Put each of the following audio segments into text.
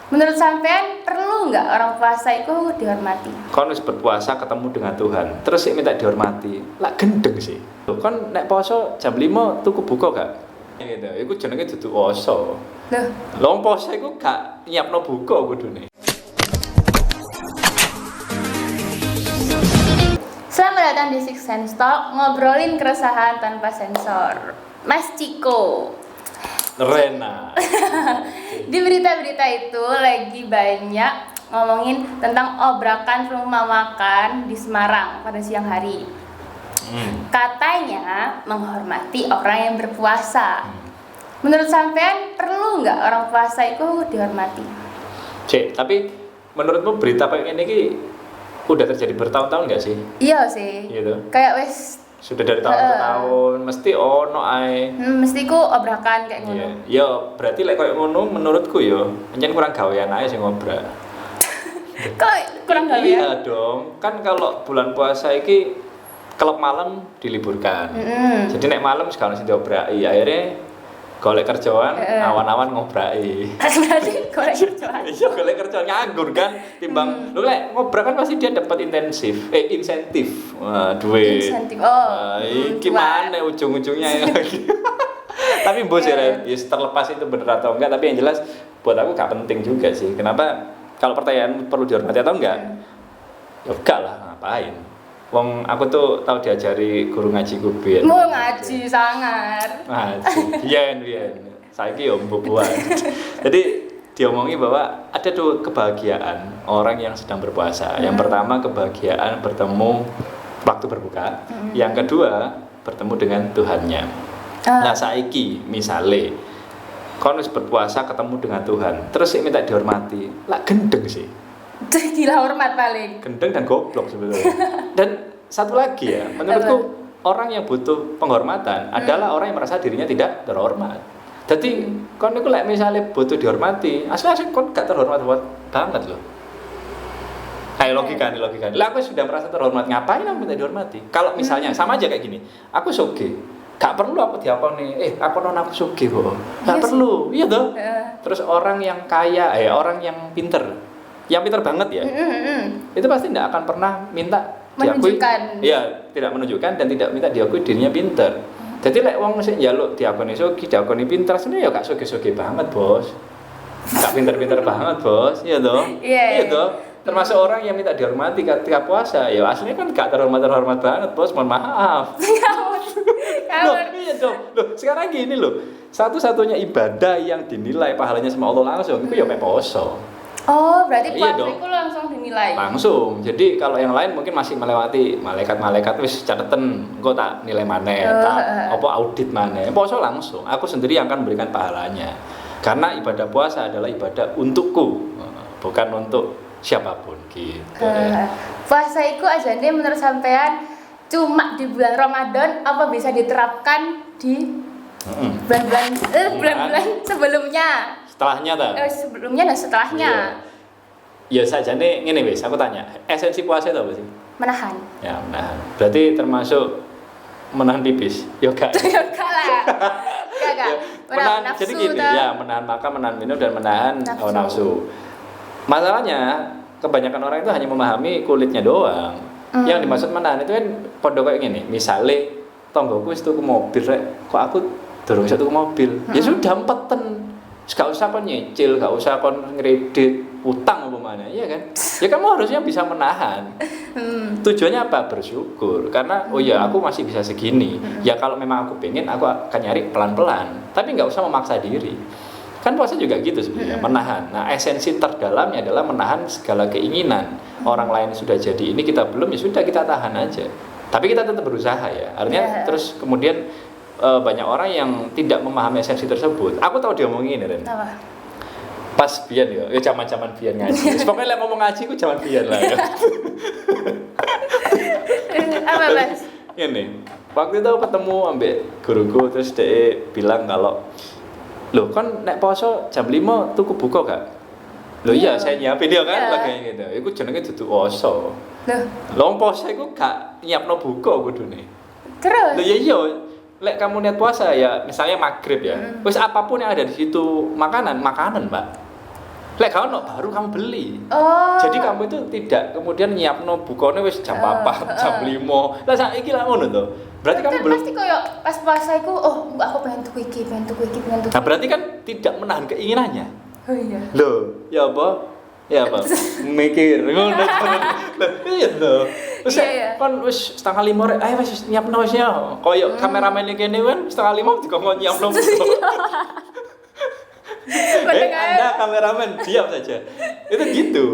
Menurut sampean perlu nggak orang puasa itu dihormati? Kon wis berpuasa ketemu dengan Tuhan, terus sik minta dihormati. Lah gendeng sih. Loh, kon nek poso jam 5 tuku buka gak? Gitu. Iku jenenge dudu poso. Loh, Lho poso iku gak nyiapno buka kudune. selamat datang di Six Sense Talk, ngobrolin keresahan tanpa sensor. Mas Ciko. Rena. Di berita-berita itu lagi banyak ngomongin tentang obrakan rumah makan di Semarang pada siang hari. Katanya menghormati orang yang berpuasa. Menurut sampean perlu nggak orang puasa itu dihormati? Cek, tapi menurutmu berita kayak ini udah terjadi bertahun-tahun nggak sih? Iya sih. Gitu. Kayak wes Sudah dari tahun ke tahun, mesti ono ae. mesti ku obrakan kayak Iya, ngono. ya berarti lek koyo ngono menurutku yo, pancen kurang gawean ae sing ngobrak. Kok kurang gawe ya? Iya dong, kan kalau bulan puasa iki klub malam diliburkan. Jadi nek malam sekarang sing diobraki, akhirnya golek kerjaan awan-awan ngobraki. Berarti korek kerjaan. Iya golek kerjaan nganggur kan timbang lho lek ngobrak kan pasti dia dapat insentif. Wah, duit. Insentif. Oh. Iki mana ujung-ujungnya lagi. Tapi bos ya, terlepas itu bener atau enggak, tapi yang jelas buat aku gak penting juga sih. Kenapa? Kalau pertanyaan perlu dihormati atau enggak? Ya enggak lah, ngapain? Wong aku tuh tahu diajari guru ngaji ku biyen. Mau ngaji sangar. Ngaji. Biyen. Saiki yo mbubuan. Jadi diomongi bahwa ada tuh kebahagiaan orang yang sedang berpuasa. Yang pertama kebahagiaan bertemu waktu berbuka. Yang kedua bertemu dengan Tuhannya. Nah saiki misale kon wis berpuasa ketemu dengan Tuhan, terus sik minta dihormati. Lah gendeng sih. Gila hormat paling. Gendeng dan goblok sebetulnya. Dan satu lagi ya, menurutku orang yang butuh penghormatan adalah orang yang merasa dirinya tidak terhormat. Jadi kon niku lek misale butuh dihormati, asli kon gak terhormat banget loh. Ayo logika. Lah aku sudah merasa terhormat, ngapain aku minta dihormati? Kalau misalnya sama aja kayak gini, aku sugih, gak perlu aku diakoni, aku non aku sugih kok. Gak perlu, iya toh. Terus orang yang kaya, orang yang pinter banget ya, itu pasti tidak akan pernah minta diakui, iya tidak menunjukkan dan tidak minta diakui dirinya pinter. Jadi lek wong sing njaluk diakoni sugih, diakoni pinter, sebenarnya ya gak sugih-sugih banget bos, gak pinter-pinter banget bos, iya toh, iya toh. Termasuk orang yang minta dihormati ketika puasa, ya aslinya kan gak terhormat banget bos, mohon maaf. Loh, iya dong. Loh, sekarang gini loh, satu-satunya ibadah yang dinilai pahalanya sama Allah langsung itu ya mek poso. Oh, berarti Iya puasa dong. itu langsung dinilai. Langsung. Jadi kalau yang lain mungkin masih melewati malaikat wis cateten engko tak nilai maneh, tak apa audit maneh. Poso langsung. Aku sendiri yang akan memberikan pahalanya. Karena ibadah puasa adalah ibadah untukku, bukan untuk siapapun gitu ya. Puasa itu ajane menurut sampean cuma di bulan Ramadan apa bisa diterapkan di bulan-bulan sebelumnya? Setelahnya ta? Sebelumnya dan setelahnya. Ya saja nih ngene wis, aku tanya. Esensi puasa itu apa sih? Menahan. Ya, menahan. Berarti termasuk menahan pipis. Ya enggak. Ya enggak lah. Enggak. Menahan, Nafsu jadi gini, ya menahan makan, menahan minum dan menahan hawa nafsu. Masalahnya kebanyakan orang itu hanya memahami kulitnya doang. Yang dimaksud menahan itu kan podo kayak gini. Misale tonggoku wis tuku mobil rek, kok aku durung iso tuku mobil. Ya sudah empeten. Gak usah kon nyicil, gak usah kon ngredit utang apa mana, iya kan? Ya kamu harusnya bisa menahan. Tujuannya apa? Bersyukur. Karena oh ya aku masih bisa segini. Ya kalau memang aku pengen, aku akan nyari pelan-pelan. Tapi nggak usah memaksa diri. Kan puasa juga gitu sebenarnya, menahan. Nah esensi terdalamnya adalah menahan segala keinginan. Orang lain sudah jadi ini, kita belum, ya sudah kita tahan aja. Tapi kita tetap berusaha ya. Artinya terus kemudian banyak orang yang tidak memahami esensi tersebut. Aku tahu dia ngomongin ini, Ren. Apa? Pas biyen ya zaman-zaman biyen ngaji. Pokoknya lek ngomong ngaji ku zaman biyen lah ya. Apa, Mas? Ini, waktu itu aku ketemu ambek guruku terus dia bilang kalau loh kan nek poso jam 5 tuku buka gak? Loh iya saya nyiapin dia kan lagi gitu. Iku jenenge dudu poso. Loh poso iku gak nyiapno buka kudune. Terus? Loh iya lek kamu niat puasa ya misalnya maghrib ya, wis apapun yang ada di situ makanan mbak. Lek gak ono baru kamu beli. Oh. Jadi kamu itu tidak kemudian nyiapno bukone wis jam 4, jam 5. Lah saiki lah ngono to. Berarti kamu kan belum. pasti koyo pas puasa iku, oh aku pengen tuku iki. Nah, berarti kan tidak menahan keinginannya. Oh iya. Loh, ya apa? Ya apa? Mikir ngono. Loh, iya loh. Terus Iya. kon wis 4:30 rek, ayo wis nyiapno wis ya. Koyo kameramen iki kene kan 4:30 dikongkon nyiapno. Anda kameramen, diam saja. Itu gitu.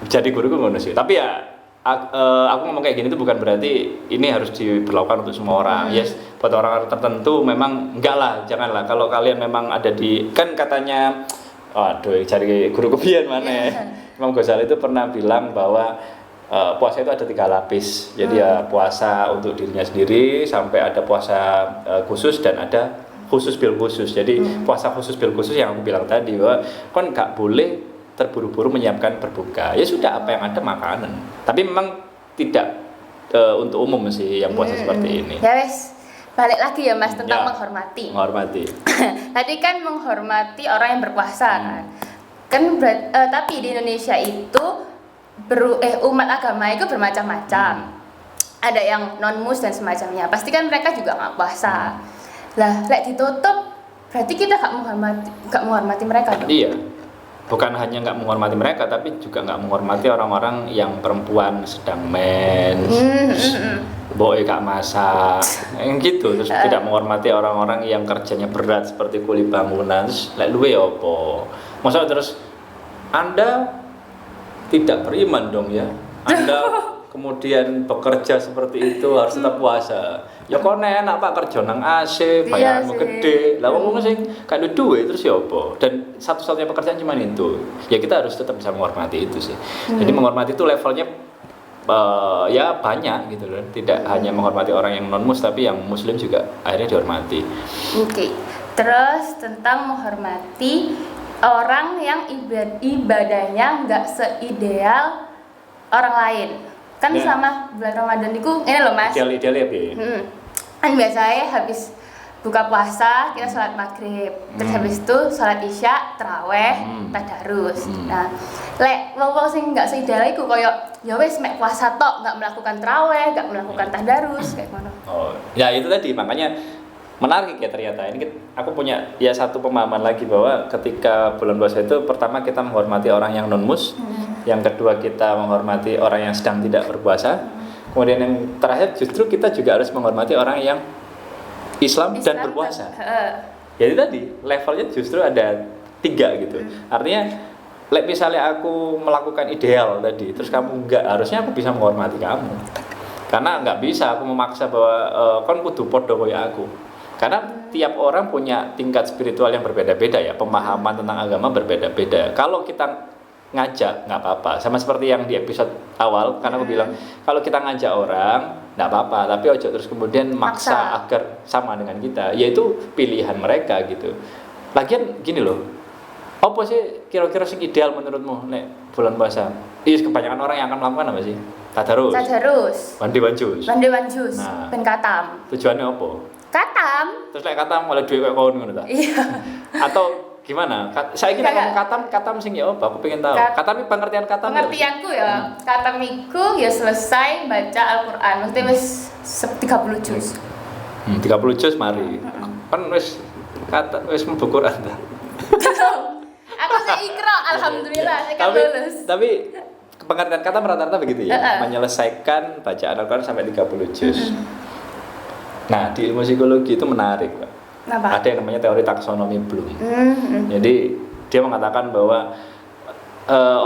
Jadi guruku ngono sih. Tapi ya aku ngomong kayak gini itu bukan berarti ini harus diberlakukan untuk semua orang. Yes, buat orang tertentu memang enggak lah, janganlah. Kalau kalian memang ada di, kan katanya, aduh, cari guru kebian mana? Imam Ghazali itu pernah bilang bahwa puasa itu ada 3 lapis. Jadi ya puasa untuk dirinya sendiri, sampai ada puasa khusus dan ada khusus bil khusus. Jadi puasa khusus bil khusus yang aku bilang tadi bahwa kan nggak boleh terburu-buru menyiapkan berbuka. Ya sudah, apa yang ada makanan. Tapi memang tidak untuk umum sih yang puasa seperti ini. Ya wes, balik lagi ya Mas tentang Ya, menghormati. Menghormati. Tadi kan menghormati orang yang berpuasa kan. Tapi di Indonesia itu umat agama itu bermacam-macam. Ada yang non-mus dan semacamnya. Pasti kan mereka juga nggak puasa. Lah, lek ditutup berarti kita nggak menghormati mereka dong. Iya. Bukan hanya nggak menghormati mereka, tapi juga nggak menghormati orang-orang yang perempuan sedang mens, boy gak masak, yang gitu. Terus tidak menghormati orang-orang yang kerjanya berat seperti kuli bangunan. Terus lek luwe ya apa? Masa terus Anda tidak beriman dong ya? Anda kemudian bekerja seperti itu harus tetap puasa. Ya kok enak Pak kerja nang AC, bayaranmu gede. Lah wong sing gak ada duit terus ya apa? Dan satu-satunya pekerjaan cuma itu. Ya kita harus tetap bisa menghormati itu sih. Jadi menghormati itu levelnya ya banyak gitu loh. Tidak hanya menghormati orang yang non-mus, tapi yang muslim juga akhirnya dihormati. Oke. Terus tentang menghormati orang yang ibadahnya nggak seideal orang lain. Kan Ya. sama bulan Ramadan itu ini loh Mas. Ideal ya, Bi. Kan biasanya habis buka puasa kita sholat maghrib, terus habis itu sholat isya, taraweh, tadarus. Nah, lek wong sing nggak seideal iku koyo ya wis mek puasa tok, nggak melakukan taraweh, nggak melakukan tadarus kayak ngono. Oh, ya itu tadi makanya menarik ya ternyata. Ini aku punya ya satu pemahaman lagi bahwa ketika bulan puasa itu pertama kita menghormati orang yang non-mus, yang kedua kita menghormati orang yang sedang tidak berpuasa, kemudian yang terakhir justru kita juga harus menghormati orang yang Islam dan berpuasa. Jadi tadi levelnya justru ada 3 gitu. Artinya misalnya aku melakukan ideal tadi, terus kamu enggak, harusnya aku bisa menghormati kamu. Karena nggak bisa aku memaksa bahwa kon kudu podo koyo aku. Karena tiap orang punya tingkat spiritual yang berbeda-beda ya, pemahaman tentang agama berbeda-beda. Kalau kita ngajak nggak apa-apa, sama seperti yang di episode awal, karena aku bilang kalau kita ngajak orang nggak apa-apa, tapi ojo terus kemudian maksa agar sama dengan kita, yaitu pilihan mereka gitu. Lagian gini loh, apa sih kira-kira sing ideal menurutmu nek bulan puasa? Kebanyakan orang yang akan melakukan apa sih? Tadarus. Mandi jus. Nah, ben katam. Tujuannya apa? Katam. Terus lek katam oleh duit kayak ngono ta? Iya. Atau gimana? Saya kira ngomong katam sing ya apa? Aku pengen tahu. Katam itu pengertian katam. Pengertianku ya, katam iku ya selesai baca Al-Qur'an. Mesti wis 30 juz. 30 juz mari. Kan wis mlebu Quran ta. Aku sih ikra, alhamdulillah saya kan lulus. Tapi pengertian kata rata-rata begitu ya, menyelesaikan bacaan Al-Quran sampai 30 juz. Nah, di ilmu psikologi itu menarik, Pak. Kenapa? Ada yang namanya teori taksonomi Bloom. Jadi dia mengatakan bahwa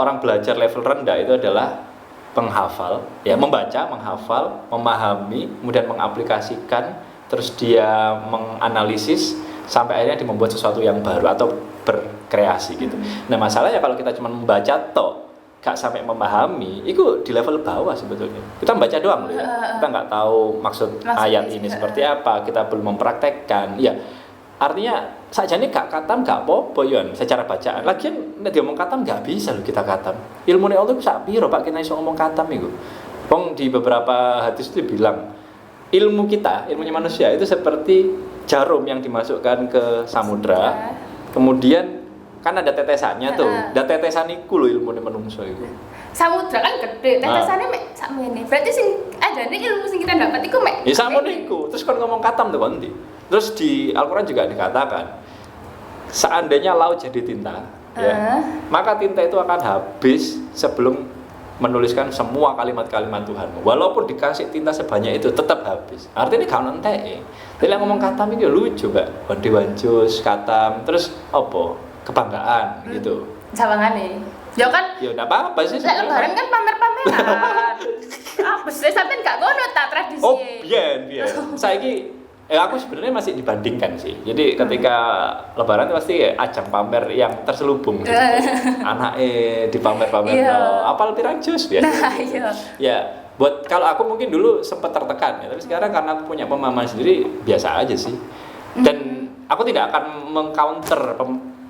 orang belajar level rendah itu adalah penghafal, ya membaca, menghafal, memahami, kemudian mengaplikasikan, terus dia menganalisis sampai akhirnya dia membuat sesuatu yang baru atau berkreasi gitu. Nah masalahnya kalau kita cuma membaca tok, gak sampai memahami, itu di level bawah sebetulnya. Kita membaca doang loh ya, kita nggak tahu maksud ayat ini seperti apa, kita belum mempraktekkan. Ya artinya sajane gak katam gak apa-apa yon secara bacaan. Lagian nek diomong katam gak bisa loh kita katam. Ilmune Allah ku sak piro Pak kita iso ngomong katam iku. Wong di beberapa hadis itu bilang ilmu kita, ilmunya manusia itu seperti jarum yang dimasukkan ke samudra, kemudian kan ada tetesannya tuh. Da tetesan iku lho ilmune menungso iku. Samudra kan gede, tetesannya mek sakmene. Berarti sing adane ilmu sing kita dapat iku mek. Ya sakmono iku. Terus kon ngomong katam tuh kon ndi? Terus di Al-Qur'an juga dikatakan seandainya laut jadi tinta, ya, maka tinta itu akan habis sebelum menuliskan semua kalimat-kalimat Tuhanmu. Walaupun dikasih tinta sebanyak itu tetap habis. Artinya gak ono enteke. Tapi ngomong katam iki lucu, Mbak. Wandi wancus, katam, terus apa? Kebanggaan gitu. Jawangane. Ya kan Ya enggak apa-apa sih. lek lebaran kan pamer-pameran. Apa sih sampean gak ngono ta tradisi? Oh, biyen. Saiki aku sebenarnya masih dibandingkan sih. Jadi ketika lebaran itu pasti ajang pamer yang terselubung gitu. Anaknya dipamer-pamer. Apal pirang jus biasa. Nah, iya. Ya, buat kalau aku mungkin dulu sempat tertekan ya, tapi sekarang karena aku punya pemahaman sendiri biasa aja sih. Dan aku tidak akan mengcounter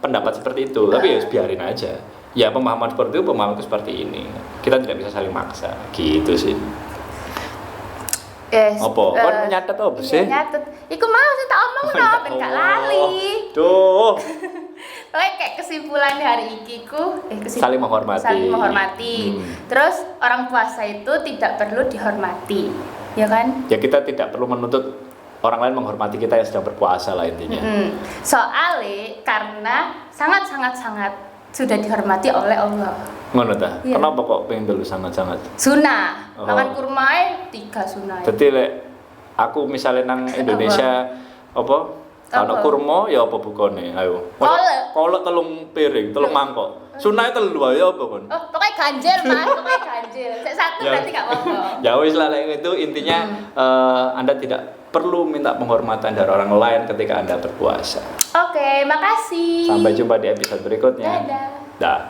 pendapat seperti itu, tapi ya biarin aja. Ya pemahaman seperti itu, pemahamanku seperti ini. Kita tidak bisa saling maksa, gitu sih. Yes. Apa? Kon nyatet apa sih? Nyatet. Iku mau sih tak omongno ben gak lali. Duh. Oke, kayak kesimpulannya hari iki ku Saling menghormati. Saling menghormati. Terus orang puasa itu tidak perlu dihormati. Ya kan? Ya kita tidak perlu menuntut orang lain menghormati kita yang sedang berpuasa lah intinya. Soalnya karena sangat sudah dihormati oleh Allah. Ngono ta? Iya. Kenapa kok pengen dulu sangat-sangat? Sunnah. Oh. Makan kurma 3 sunnah. Jadi lek aku misalnya nang Indonesia apa? Kalau Apa? kurma ya apa bukone? Ayo. Kolek telung piring, telung mangkok. Sunahnya telu ae apa kon? Oh, pokoknya ganjil Mas, pokoknya ganjil. Sek satu Ya. berarti gak apa-apa. Ya wis lah lek itu intinya Anda tidak perlu minta penghormatan dari orang lain ketika Anda berpuasa. Oke, makasih. Sampai jumpa di episode berikutnya. Dadah. Dah.